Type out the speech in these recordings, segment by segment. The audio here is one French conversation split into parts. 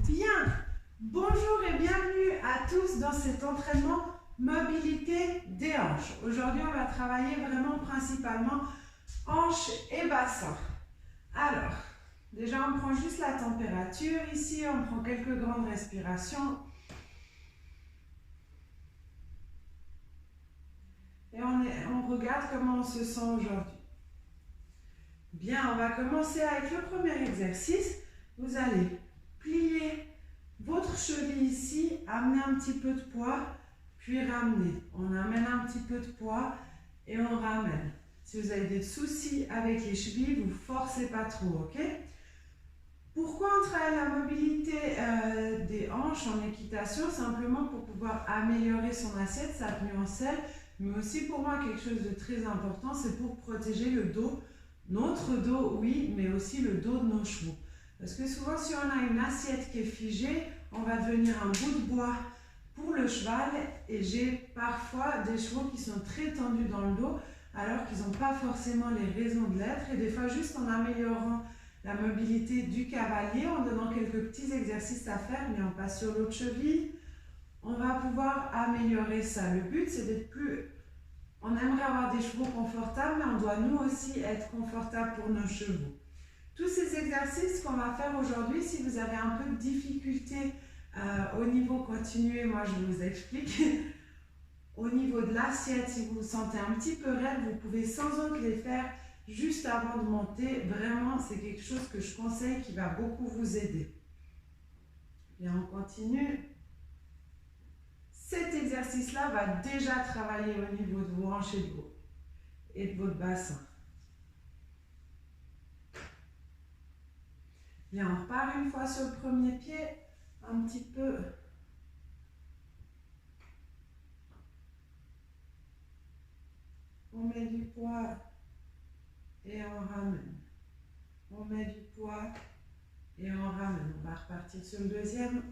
Bien, bonjour et bienvenue à tous dans cet entraînement mobilité des hanches. Aujourd'hui, on va travailler vraiment principalement hanches et bassin. Alors, déjà on prend juste la température ici, on prend quelques grandes respirations. Et on regarde comment on se sent aujourd'hui. Bien, on va commencer avec le premier exercice. Vous allez plier votre cheville ici, amener un petit peu de poids, puis ramener. On amène un petit peu de poids et on ramène. Si vous avez des soucis avec les chevilles, vous ne forcez pas trop, ok? Pourquoi on travaille la mobilité des hanches en équitation? Simplement pour pouvoir améliorer son assiette, sa tenue en selle, mais aussi pour moi quelque chose de très important, c'est pour protéger le dos. Notre dos, oui, mais aussi le dos de nos chevaux. Parce que souvent, si on a une assiette qui est figée, on va devenir un bout de bois pour le cheval. Et j'ai parfois des chevaux qui sont très tendus dans le dos, alors qu'ils n'ont pas forcément les raisons de l'être. Et des fois, juste en améliorant la mobilité du cavalier, en donnant quelques petits exercices à faire, mais on passe sur l'autre cheville, on va pouvoir améliorer ça. Le but, c'est d'être plus... On aimerait avoir des chevaux confortables, mais on doit nous aussi être confortables pour nos chevaux. Tous ces exercices qu'on va faire aujourd'hui, si vous avez un peu de difficulté au niveau continué, moi je vous explique. Au niveau de l'assiette, si vous vous sentez un petit peu raide, vous pouvez sans autre les faire juste avant de monter. Vraiment, c'est quelque chose que je conseille qui va beaucoup vous aider. Bien, on continue. Cet exercice-là va déjà travailler au niveau de vos hanches et de votre bassin. Bien, on repart une fois sur le premier pied, un petit peu. On met du poids et on ramène. On met du poids et on ramène. On va repartir sur le deuxième.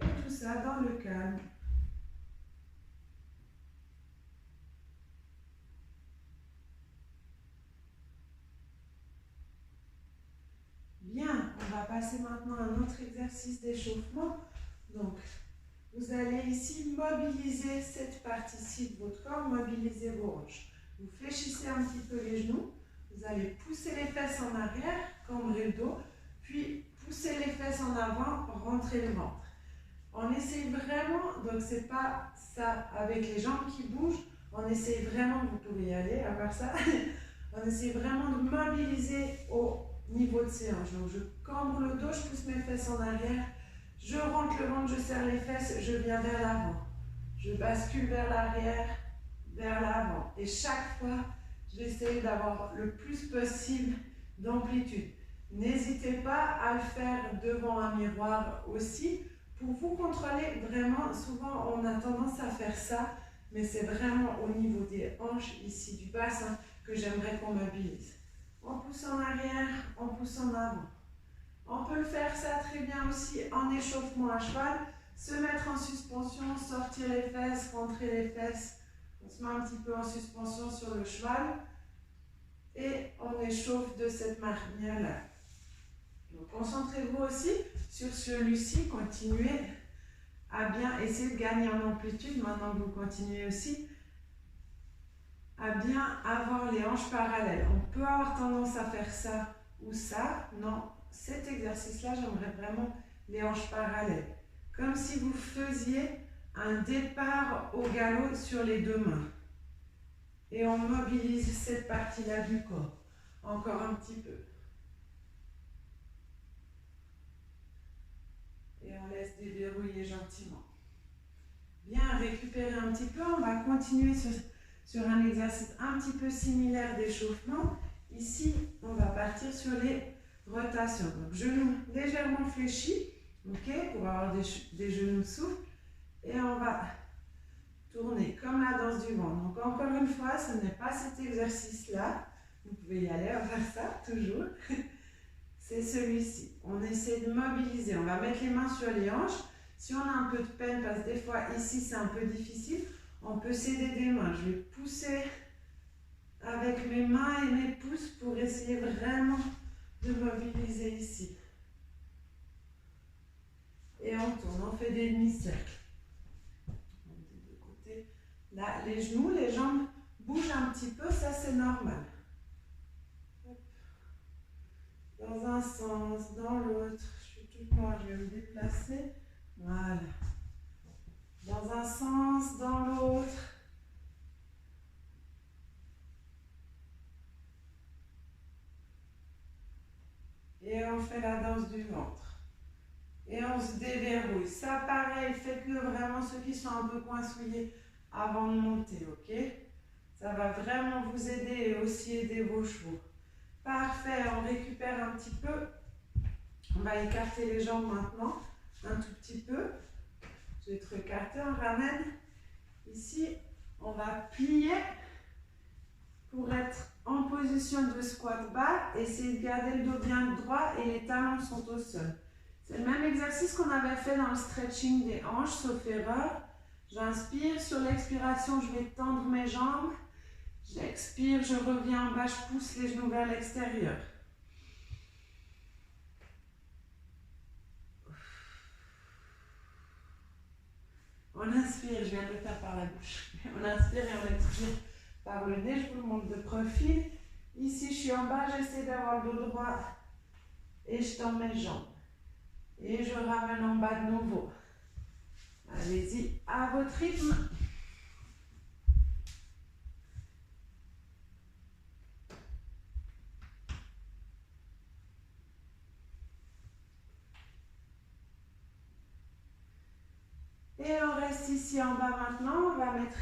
Et tout ça dans le calme. Bien, on va passer maintenant à un autre exercice d'échauffement. Donc, vous allez ici mobiliser cette partie-ci de votre corps, mobiliser vos hanches. Vous fléchissez un petit peu les genoux, vous allez pousser les fesses en arrière, cambrer le dos, puis pousser les fesses en avant, rentrer le ventre. On essaye vraiment, donc c'est pas ça avec les jambes qui bougent, on essaye vraiment, vous pouvez y aller à part ça, on essaye vraiment de mobiliser au niveau de ces hanches. Donc je cambre le dos, je pousse mes fesses en arrière, je rentre le ventre, je serre les fesses, je viens vers l'avant. Je bascule vers l'arrière, vers l'avant. Et chaque fois, j'essaie d'avoir le plus possible d'amplitude. N'hésitez pas à le faire devant un miroir aussi. Pour vous contrôler vraiment, souvent on a tendance à faire ça, mais c'est vraiment au niveau des hanches, ici du bassin, que j'aimerais qu'on mobilise. On pousse en arrière, on pousse en avant. On peut le faire ça très bien aussi en échauffement à cheval, se mettre en suspension, sortir les fesses, rentrer les fesses. On se met un petit peu en suspension sur le cheval et on échauffe de cette manière-là. Donc concentrez-vous aussi sur celui-ci, continuez à bien essayer de gagner en amplitude, maintenant que vous continuez aussi à bien avoir les hanches parallèles. On peut avoir tendance à faire ça ou ça, non. Cet exercice-là, j'aimerais vraiment les hanches parallèles. Comme si vous faisiez un départ au galop sur les deux mains. Et on mobilise cette partie-là du corps. Encore un petit peu. Et on laisse déverrouiller gentiment. Bien, récupérer un petit peu. On va continuer sur un exercice un petit peu similaire d'échauffement. Ici, on va partir sur les rotation. Donc, genoux légèrement fléchis, ok, pour avoir des genoux souples. Et on va tourner comme la danse du ventre. Donc, encore une fois, ce n'est pas cet exercice-là. Vous pouvez y aller, on va faire ça, toujours. C'est celui-ci. On essaie de mobiliser. On va mettre les mains sur les hanches. Si on a un peu de peine, parce que des fois, ici, c'est un peu difficile, on peut s'aider des mains. Je vais pousser avec mes mains et mes pouces pour essayer vraiment de mobiliser ici. Et on tourne, on fait des demi-cercles. De côté. Là, les genoux, les jambes bougent un petit peu, ça c'est normal. Dans un sens, dans l'autre. Je suis toute noire, je vais me déplacer. Voilà. Dans un sens, dans l'autre. Et on fait la danse du ventre. Et on se déverrouille. Ça, pareil, faites-le vraiment ceux qui sont un peu coincouillés avant de monter, ok? Ça va vraiment vous aider et aussi aider vos chevaux. Parfait, on récupère un petit peu. On va écarter les jambes maintenant, un tout petit peu. Je vais te recarter, on ramène. Ici, on va plier pour être en position de squat bas. Essayez de garder le dos bien droit et les talons sont au sol. C'est le même exercice qu'on avait fait dans le stretching des hanches, sauf erreur. J'inspire, sur l'expiration, je vais tendre mes jambes. J'expire, je reviens en bas, je pousse les genoux vers l'extérieur. On inspire, je viens de le faire par la bouche. On inspire et on expire par le nez, je vous le montre de profil. Ici, je suis en bas, j'essaie d'avoir le dos droit et je tends mes jambes. Et je ramène en bas de nouveau. Allez-y, à votre rythme. Et on reste ici en bas maintenant. On va mettre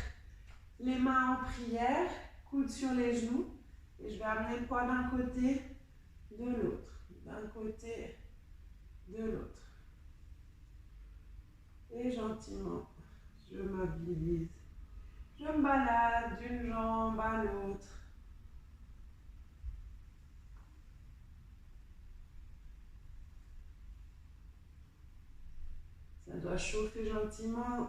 les mains en prière, coudes sur les genoux. Et je vais amener le poids d'un côté, de l'autre. D'un côté, de l'autre. Et gentiment, je mobilise. Je me balade d'une jambe à l'autre. Ça doit chauffer gentiment.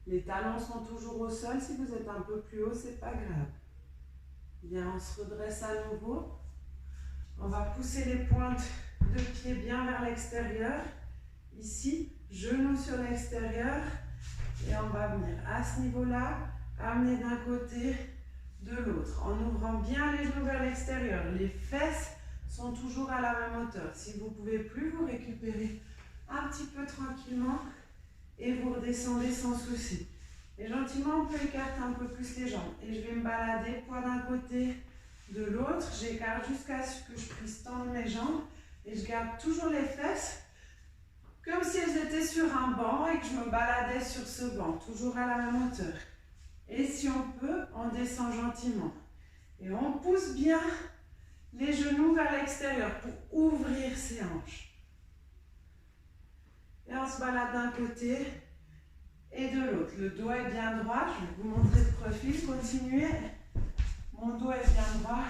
Les talons sont toujours au sol. Si vous êtes un peu plus haut, c'est pas grave. Bien, on se redresse à nouveau. On va pousser les pointes de pied bien vers l'extérieur. Ici, genoux sur l'extérieur. Et on va venir à ce niveau-là, amener d'un côté, de l'autre, en ouvrant bien les genoux vers l'extérieur. Les fesses sont toujours à la même hauteur. Si vous ne pouvez plus, vous récupérez un petit peu tranquillement et vous redescendez sans souci. Et gentiment, on peut écarter un peu plus les jambes. Et je vais me balader, poids d'un côté, de l'autre. J'écarte jusqu'à ce que je puisse tendre mes jambes. Et je garde toujours les fesses comme si elles étaient sur un banc et que je me baladais sur ce banc, toujours à la même hauteur. Et si on peut, on descend gentiment. Et on pousse bien les genoux vers l'extérieur pour ouvrir ses hanches. Et on se balade d'un côté et de l'autre. Le dos est bien droit. Je vais vous montrer de profil. Continuez. Mon dos est bien droit.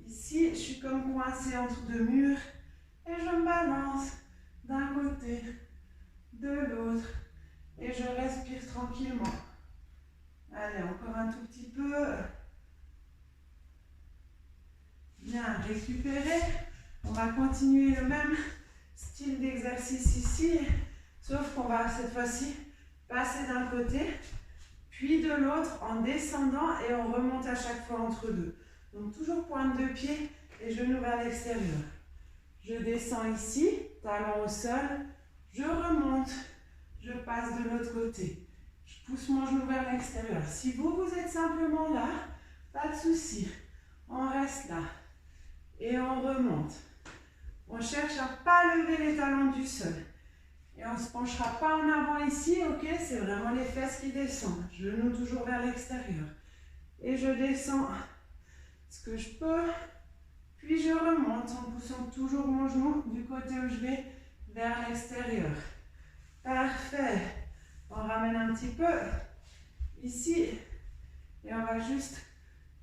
Ici, je suis comme coincée entre deux murs. Et je me balance d'un côté, de l'autre. Et je respire tranquillement. Allez, encore un tout petit peu. Bien, récupérer. On va continuer le même style d'exercice ici, sauf qu'on va cette fois-ci passer d'un côté, puis de l'autre en descendant et on remonte à chaque fois entre deux. Donc toujours pointe de pied et genoux vers l'extérieur. Je descends ici, talon au sol, je remonte, je passe de l'autre côté. Je pousse mon genou vers l'extérieur. Si vous êtes simplement là, pas de souci. On reste là. Et on remonte. On cherche à ne pas lever les talons du sol. Et on ne se penchera pas en avant ici, ok? C'est vraiment les fesses qui descendent. Genoux toujours vers l'extérieur. Et je descends ce que je peux. Puis je remonte en poussant toujours mon genou du côté où je vais vers l'extérieur. Parfait. On ramène un petit peu ici et on va juste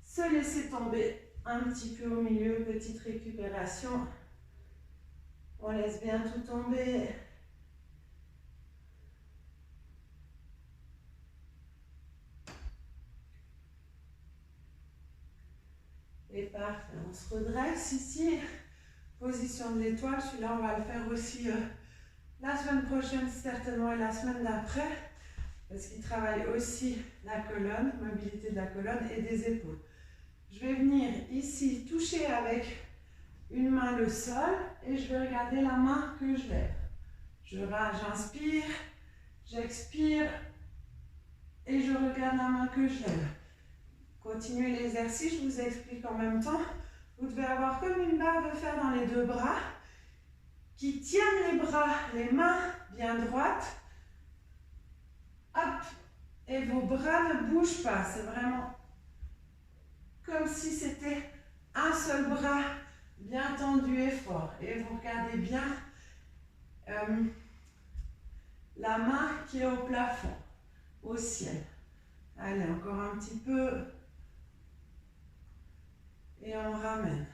se laisser tomber un petit peu au milieu, petite récupération. On laisse bien tout tomber. Et parfait. On se redresse ici. Position de l'étoile. Celui-là, on va le faire aussi la semaine prochaine, certainement, et la semaine d'après. Parce qu'il travaille aussi la colonne, mobilité de la colonne et des épaules. Je vais venir ici toucher avec une main le sol et je vais regarder la main que je lève. J'inspire, j'expire et je regarde la main que je lève. Continuez l'exercice, je vous explique en même temps. Vous devez avoir comme une barre de fer dans les deux bras qui tiennent les bras, les mains bien droites. Hop, et vos bras ne bougent pas. C'est vraiment comme si c'était un seul bras bien tendu et fort. Et vous regardez bien la main qui est au plafond, au ciel. Allez, encore un petit peu. Et on ramène.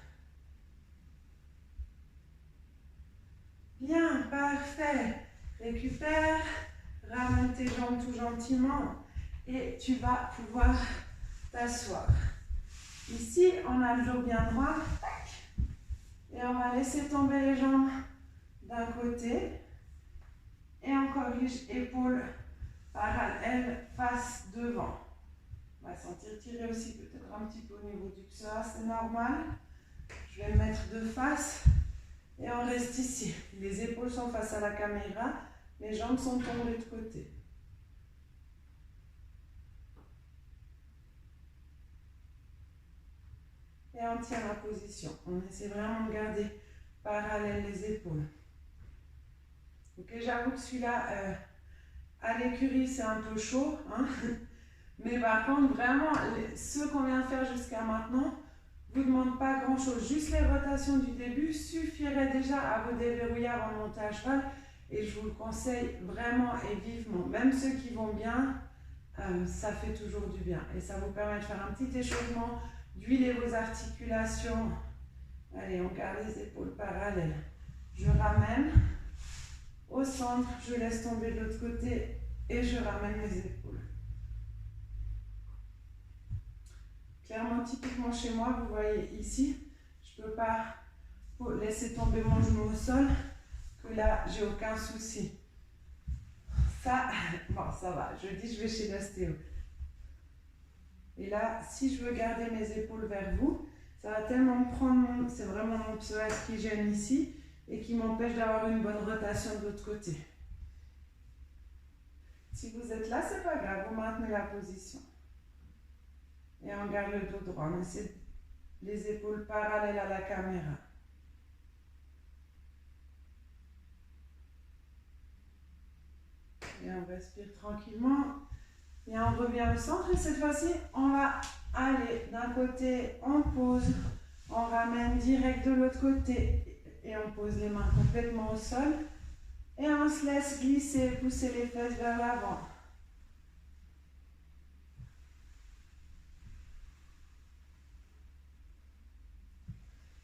Bien, parfait. Récupère, ramène tes jambes tout gentiment et tu vas pouvoir t'asseoir. Ici, on a le dos bien droit. Et on va laisser tomber les jambes d'un côté. Et on corrige épaules parallèles, face devant. On va sentir tirer aussi peut-être un petit peu au niveau du psoas, c'est normal. Je vais me mettre de face et on reste ici. Les épaules sont face à la caméra, les jambes sont tombées de côté. Et on tient la position. On essaie vraiment de garder parallèles les épaules. Ok, j'avoue que celui-là, à l'écurie, c'est un peu chaud. Hein. Mais par contre, vraiment, ceux qu'on vient de faire jusqu'à maintenant, ne vous demandent pas grand-chose. Juste les rotations du début suffiraient déjà à vous déverrouiller avant de monter à cheval. Et je vous le conseille vraiment et vivement. Même ceux qui vont bien, ça fait toujours du bien. Et ça vous permet de faire un petit échauffement, d'huiler vos articulations. Allez, on garde les épaules parallèles. Je ramène au centre, je laisse tomber de l'autre côté et je ramène les épaules. Clairement, typiquement chez moi, vous voyez ici, je ne peux pas laisser tomber mon genou au sol, que là, j'ai aucun souci. Ça, bon, ça va, je dis je vais chez l'ostéo. Et là, si je veux garder mes épaules vers vous, ça va tellement me prendre, c'est vraiment mon psoas qui gêne ici et qui m'empêche d'avoir une bonne rotation de l'autre côté. Si vous êtes là, c'est pas grave, vous maintenez la position. Et on garde le dos droit, on essaie les épaules parallèles à la caméra. Et on respire tranquillement. Et on revient au centre et cette fois-ci, on va aller d'un côté, on pose, on ramène direct de l'autre côté et on pose les mains complètement au sol. Et on se laisse glisser, pousser les fesses vers l'avant.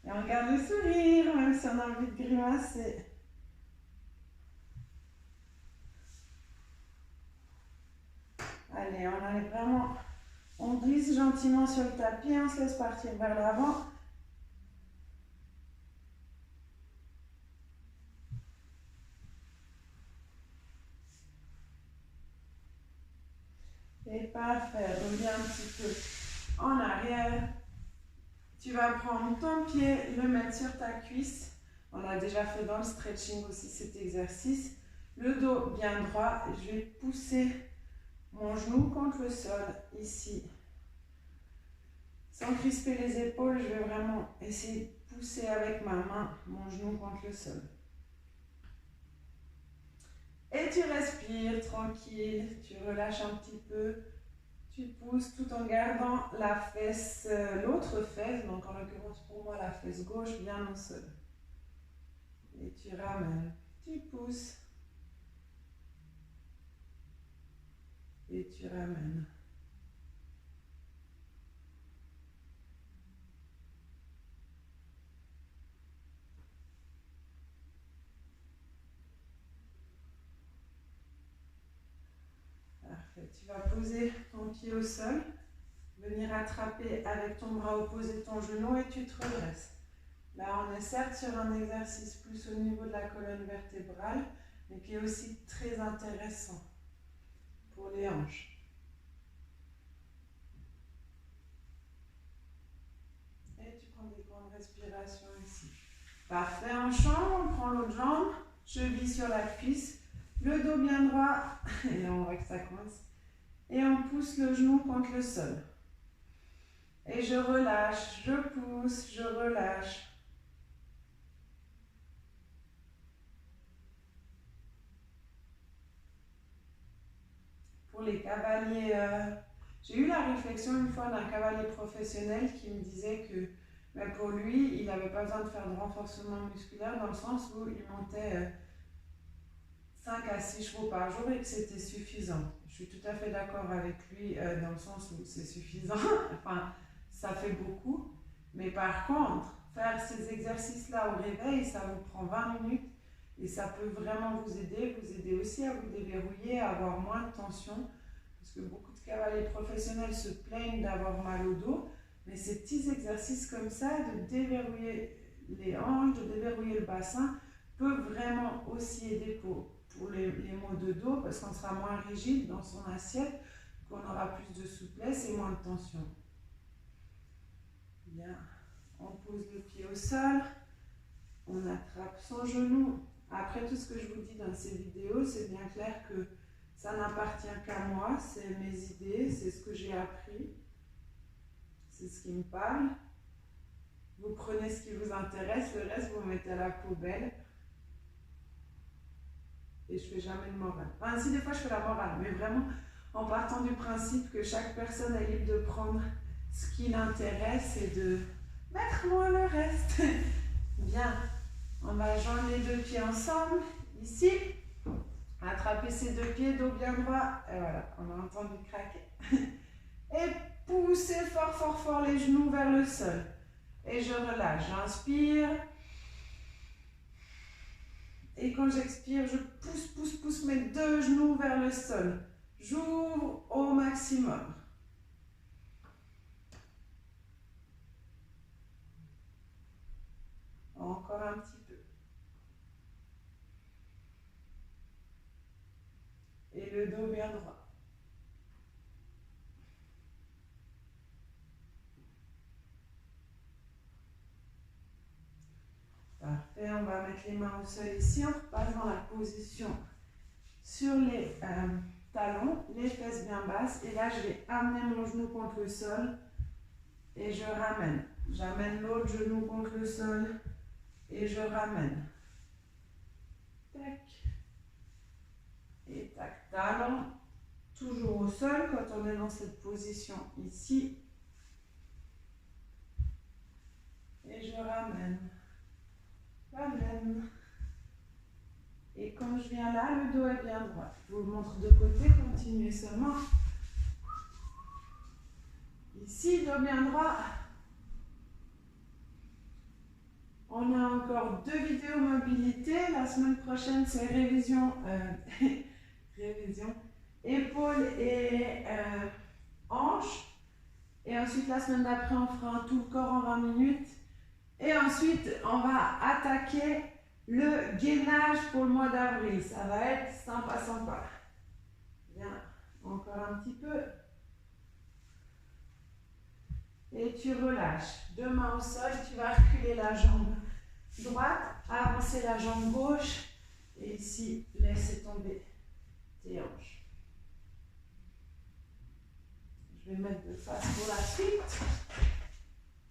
Et on garde le sourire, même si on a envie de grimacer. Allez, on allait vraiment, on glisse gentiment sur le tapis, on se laisse partir vers l'avant. Et parfait, reviens un petit peu en arrière. Tu vas prendre ton pied, le mettre sur ta cuisse. On a déjà fait dans le stretching aussi cet exercice. Le dos bien droit, je vais pousser mon genou contre le sol, ici. Sans crisper les épaules, je vais vraiment essayer de pousser avec ma main mon genou contre le sol. Et tu respires tranquille, tu relâches un petit peu, tu pousses tout en gardant la fesse, l'autre fesse, donc en l'occurrence pour moi la fesse gauche bien au sol. Et tu ramènes, tu pousses. Et tu ramènes. Parfait. Tu vas poser ton pied au sol. venir attraper avec ton bras opposé ton genou et tu te redresses. Là, on est certes sur un exercice plus au niveau de la colonne vertébrale, mais qui est aussi très intéressant pour les hanches. Et tu prends des grandes respirations ici. Parfait, en chambre, on prend l'autre jambe, cheville sur la cuisse, le dos bien droit, et là on voit que ça coince, et on pousse le genou contre le sol. Et je relâche, je pousse, je relâche. Pour les cavaliers, j'ai eu la réflexion une fois d'un cavalier professionnel qui me disait que pour lui, il n'avait pas besoin de faire de renforcement musculaire dans le sens où il montait 5 à 6 chevaux par jour et que c'était suffisant. Je suis tout à fait d'accord avec lui dans le sens où c'est suffisant, enfin ça fait beaucoup, mais par contre, faire ces exercices-là au réveil, ça vous prend 20 minutes et ça peut vraiment vous aider aussi à vous déverrouiller, à avoir moins de tension, parce que beaucoup de cavaliers professionnels se plaignent d'avoir mal au dos, mais ces petits exercices comme ça, de déverrouiller les hanches, de déverrouiller le bassin, peut vraiment aussi aider pour les maux de dos, parce qu'on sera moins rigide dans son assiette, qu'on aura plus de souplesse et moins de tension. Bien, on pose le pied au sol, on attrape son genou. Après tout ce que je vous dis dans ces vidéos, c'est bien clair que ça n'appartient qu'à moi, c'est mes idées, c'est ce que j'ai appris, c'est ce qui me parle. Vous prenez ce qui vous intéresse, le reste vous mettez à la poubelle. Et je ne fais jamais de morale. Enfin, si des fois je fais la morale, mais vraiment en partant du principe que chaque personne est libre de prendre ce qui l'intéresse et de mettre loin le reste. Bien, on va joindre les deux pieds ensemble, ici. Attraper ces deux pieds, dos bien droit. Et voilà, on a entendu craquer. Et poussez fort, fort, fort les genoux vers le sol. Et je relâche, j'inspire. Et quand j'expire, je pousse mes deux genoux vers le sol. J'ouvre au maximum. Encore un petit peu. Et le dos bien droit. Parfait, on va mettre les mains au sol ici. On repasse dans la position sur les talons, les fesses bien basses. Et là, je vais amener mon genou contre le sol et je ramène. J'amène l'autre genou contre le sol et je ramène. Tac. Et tac, talon. Toujours au sol quand on est dans cette position ici. Et je ramène. Ramène. Et quand je viens là, le dos est bien droit. Je vous le montre de côté, continuez seulement. Ici, dos bien droit. On a encore 2 vidéos mobilité. La semaine prochaine, c'est révision, révision épaules et hanches. Et ensuite, la semaine d'après, on fera un tout le corps en 20 minutes. Et ensuite, on va attaquer le gainage pour le mois d'avril. Ça va être sympa, sympa. Bien, encore un petit peu. Et tu relâches. 2 mains au sol, tu vas reculer la jambe droite, avancer la jambe gauche. Et ici, laisser tomber tes hanches. Je vais mettre de face pour la suite.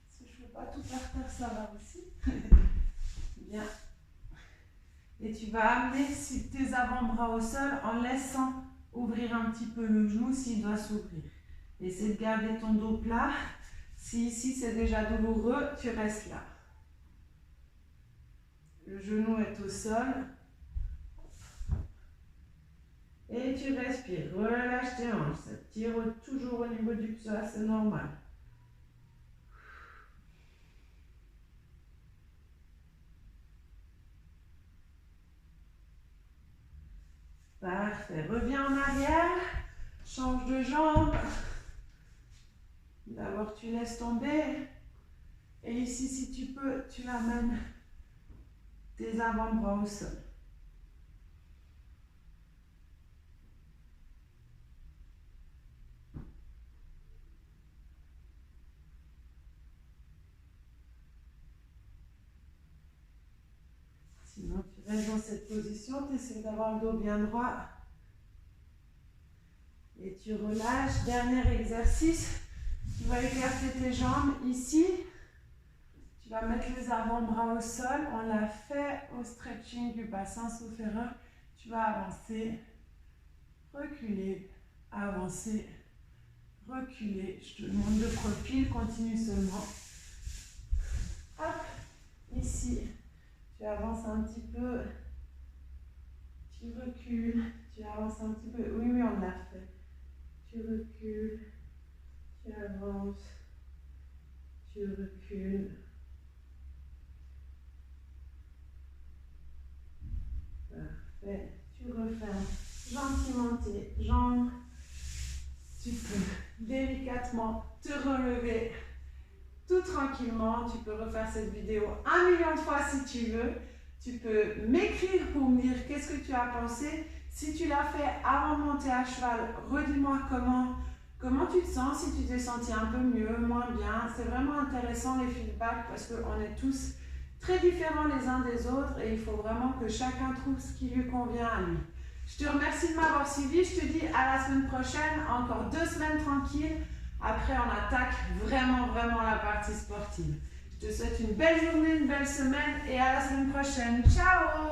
Si je ne veux pas tout par terre, ça va aussi. Bien. Et tu vas amener tes avant-bras au sol en laissant ouvrir un petit peu le genou s'il doit s'ouvrir. Essaie de garder ton dos plat. Si ici c'est déjà douloureux, tu restes là. Le genou est au sol. Et tu respires. Relâche tes hanches. Ça tire toujours au niveau du psoas, c'est normal. Parfait. Reviens en arrière. Change de jambe. D'abord, tu laisses tomber. Et ici, si tu peux, tu amènes tes avant-bras au sol. Sinon, tu restes dans cette position, tu essaies d'avoir le dos bien droit. Et tu relâches. Dernier exercice. Tu vas écarter tes jambes ici. Tu vas mettre les avant-bras au sol. On l'a fait au stretching du bassin sauf erreur. Tu vas avancer, reculer, avancer, reculer. Je te demande de profil, continue seulement. Hop, ici. Tu avances un petit peu. Tu recules. Tu avances un petit peu. Oui, oui, on l'a fait. Tu recules. Tu avances. Tu recules. Parfait. Tu refermes gentiment tes jambes. Tu peux délicatement te relever tout tranquillement. Tu peux refaire cette vidéo 1 million de fois si tu veux. Tu peux m'écrire pour me dire qu'est-ce que tu as pensé. Si tu l'as fait avant de monter à cheval, redis-moi comment tu te sens, si tu t'es senti un peu mieux, moins bien. C'est vraiment intéressant les feedbacks parce qu'on est tous très différents les uns des autres et il faut vraiment que chacun trouve ce qui lui convient à lui. Je te remercie de m'avoir suivi. Je te dis à la semaine prochaine. Encore 2 semaines tranquilles. Après, on attaque vraiment la partie sportive. Je te souhaite une belle journée, une belle semaine et à la semaine prochaine. Ciao!